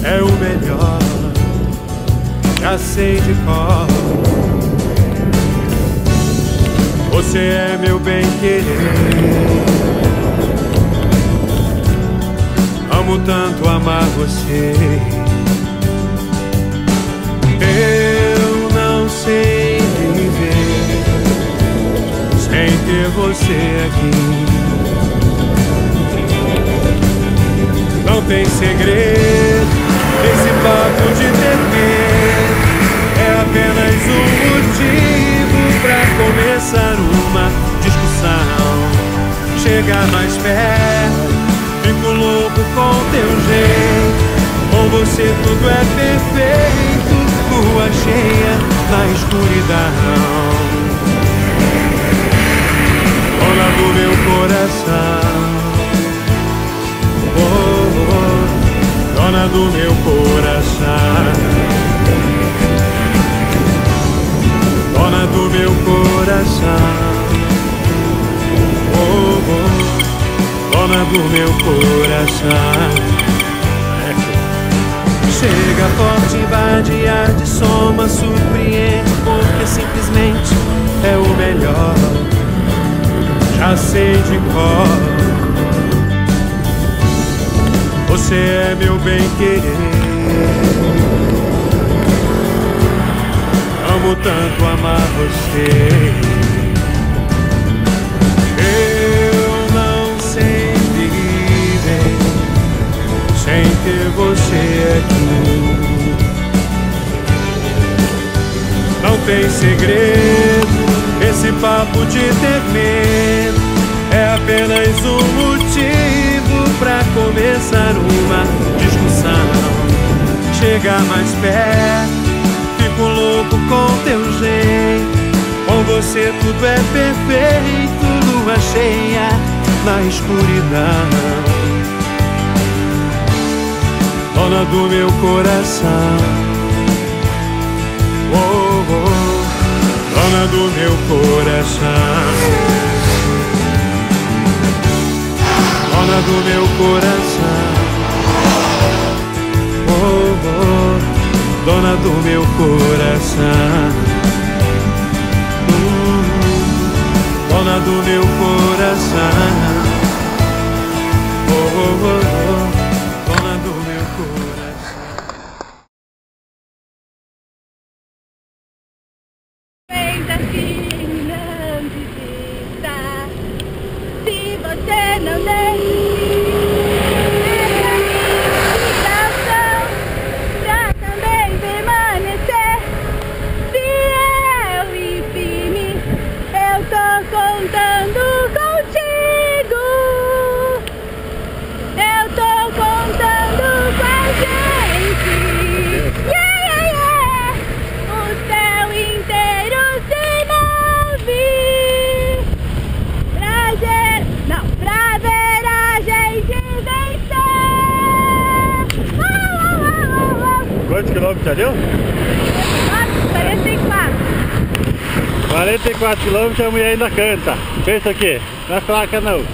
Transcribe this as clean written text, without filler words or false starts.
é o melhor, já sei de cor. Você é meu bem-querer, amo tanto amar você. Eu não sei viver sem ter você aqui. Não tem segredo, esse papo de ter é apenas um motivo pra começar uma discussão. Chegar mais perto, fico louco com teu jeito. Com você tudo é perfeito, lua cheia na escuridão. Dona do meu coração, dona do meu coração, dona do meu coração, dona do meu coração. Chega forte, invade, arde, soma, surpreende, porque simplesmente é o melhor, já sei de cor. Você é meu bem-querer, amo tanto amar você. Eu não sei viver sem ter você aqui. Não tem segredo, esse papo de ter medo é apenas um motivo pra começar uma discussão. Chegar mais perto, fico louco com teu jeito. Com você tudo é perfeito, lua cheia na escuridão. Dona do meu coração, dona do meu coração, dona do meu coração, dona do meu coração, dona do meu coração, dona do meu coração. Pensa assim, não desista, se você não desistir. Quantos quilômetros já deu? 44. 44 quilômetros e a mulher ainda canta. Pensa o quê? Não é fraca não.